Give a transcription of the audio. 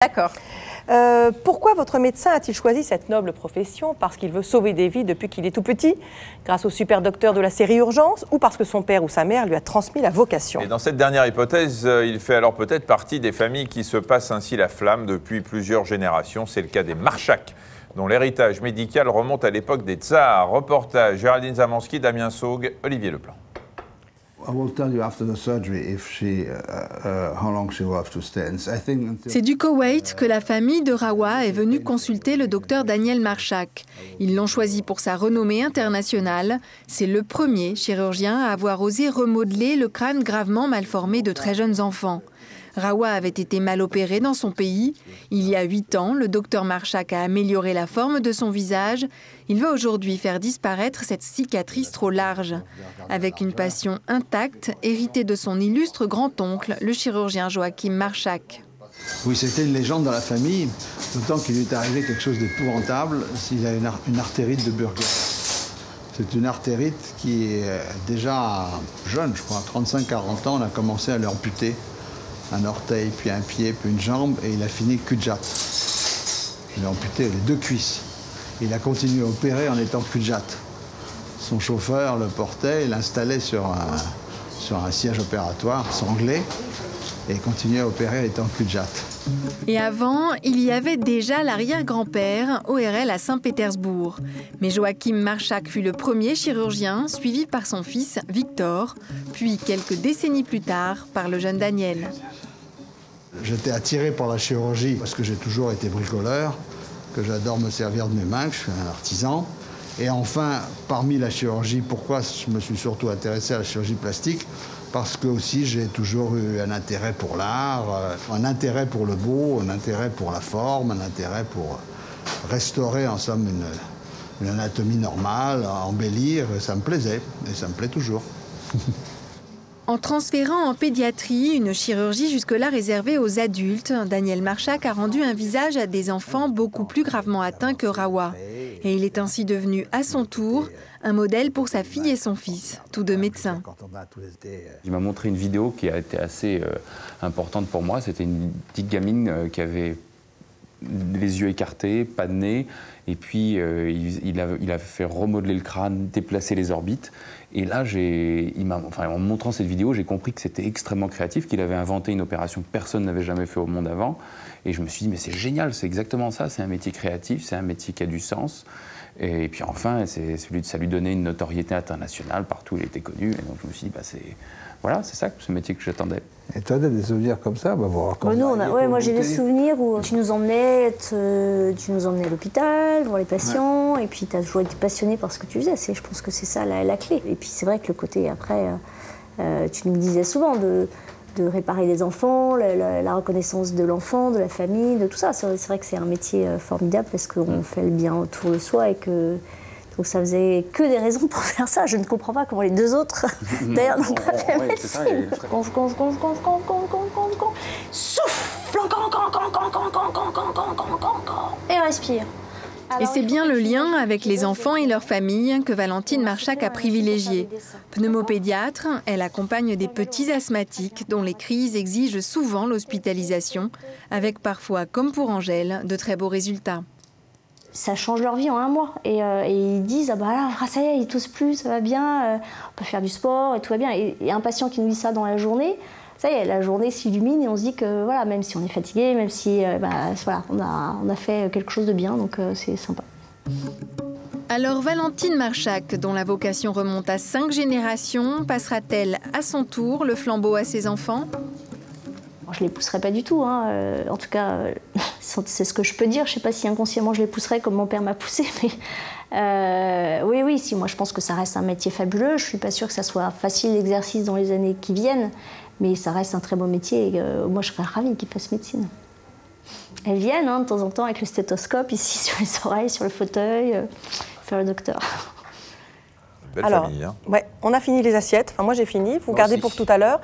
D'accord. Pourquoi votre médecin a-t-il choisi cette noble profession? Parce qu'il veut sauver des vies depuis qu'il est tout petit, grâce au super docteur de la série Urgence, ou parce que son père ou sa mère lui a transmis la vocation? Et dans cette dernière hypothèse, il fait alors peut-être partie des familles qui se passent ainsi la flamme depuis plusieurs générations. C'est le cas des Marchak, dont l'héritage médical remonte à l'époque des tsars. Reportage Géraldine Zamanski, Damien Saugue, Olivier Leplan. C'est du Koweït que la famille de Rawa est venue consulter le docteur Daniel Marchak. Ils l'ont choisi pour sa renommée internationale. C'est le premier chirurgien à avoir osé remodeler le crâne gravement mal formé de très jeunes enfants. Rawa avait été mal opéré dans son pays. Il y a 8 ans, le docteur Marchak a amélioré la forme de son visage. Il va aujourd'hui faire disparaître cette cicatrice trop large. Avec une passion intacte, héritée de son illustre grand-oncle, le chirurgien Joachim Marchak. Oui, c'était une légende dans la famille, d'autant qu'il lui est arrivé quelque chose d'épouvantable, il a une artérite de Burger. C'est une artérite qui est déjà jeune, je crois, 35-40 ans, on a commencé à l'amputer. Un orteil, puis un pied, puis une jambe, et il a fini cul de jatte. Il a amputé les 2 cuisses. Il a continué à opérer en étant cul de jatte. Son chauffeur le portait, il l'installait sur un siège opératoire sanglé, et il continuait à opérer en étant cul de jatte. Et avant, il y avait déjà l'arrière-grand-père, ORL à Saint-Pétersbourg. Mais Joachim Marchak fut le premier chirurgien, suivi par son fils Victor, puis quelques décennies plus tard par le jeune Daniel. J'étais attiré par la chirurgie parce que j'ai toujours été bricoleur, que j'adore me servir de mes mains, que je suis un artisan. Et enfin, parmi la chirurgie, pourquoi je me suis surtout intéressé à la chirurgie plastique? Parce que aussi j'ai toujours eu un intérêt pour l'art, un intérêt pour le beau, un intérêt pour la forme, un intérêt pour restaurer en somme une anatomie normale, embellir, et ça me plaisait, et ça me plaît toujours. En transférant en pédiatrie, une chirurgie jusque-là réservée aux adultes, Daniel Marchak a rendu un visage à des enfants beaucoup plus gravement atteints que Rawa. Et il est ainsi devenu, à son tour, un modèle pour sa fille et son fils, tous deux médecins. Il m'a montré une vidéo qui a été assez importante pour moi. C'était une petite gamine qui avait les yeux écartés, pas de nez, et puis il a fait remodeler le crâne, déplacer les orbites. Et là, en me montrant cette vidéo, j'ai compris que c'était extrêmement créatif, qu'il avait inventé une opération que personne n'avait jamais fait au monde avant. Et je me suis dit, mais c'est génial, c'est exactement ça, c'est un métier créatif, c'est un métier qui a du sens. Et puis enfin, ça lui donnait une notoriété internationale, partout il était connu. Et donc je me suis dit, voilà, c'est ça, ce métier que j'attendais. Et toi, tu as des souvenirs comme ça? Moi j'ai des souvenirs où tu nous emmenais à l'hôpital, voir les patients, et puis tu as toujours été passionné par ce que tu faisais. Je pense que c'est ça la clé. Et puis c'est vrai que le côté après, tu nous disais souvent de réparer les enfants, la reconnaissance de l'enfant, de la famille, de tout ça. C'est vrai que c'est un métier formidable parce qu'on fait le bien autour de soi et que donc ça faisait que des raisons pour faire ça. Je ne comprends pas comment les 2 autres, d'ailleurs, n'ont pas fait médecine. Souffle, et respire. Et c'est bien le lien avec les enfants et leurs familles que Valentine Marchak a privilégié. Pneumopédiatre, elle accompagne des petits asthmatiques dont les crises exigent souvent l'hospitalisation, avec parfois, comme pour Angèle, de très beaux résultats. Ça change leur vie en 1 mois. Et ils disent, ça y est, ils toussent plus, ça va bien, on peut faire du sport et tout va bien. Et un patient qui nous dit ça dans la journée, ça y est, la journée s'illumine et on se dit que voilà, même si on est fatigué, même si on a fait quelque chose de bien, donc c'est sympa. Alors Valentine Marchak, dont la vocation remonte à 5 générations, passera-t-elle à son tour le flambeau à ses enfants? Je ne les pousserai pas du tout, en tout cas, c'est ce que je peux dire. Je ne sais pas si inconsciemment je les pousserais comme mon père m'a poussé, mais oui, si, moi je pense que ça reste un métier fabuleux. Je ne suis pas sûre que ça soit facile l'exercice dans les années qui viennent, mais ça reste un très beau métier et moi je serais ravie qu'ils fassent médecine. Elles viennent de temps en temps avec le stéthoscope ici sur les oreilles, sur le fauteuil, faire le docteur. Belle famille, hein. Ouais, on a fini les assiettes, moi j'ai fini, vous gardez pour tout à l'heure.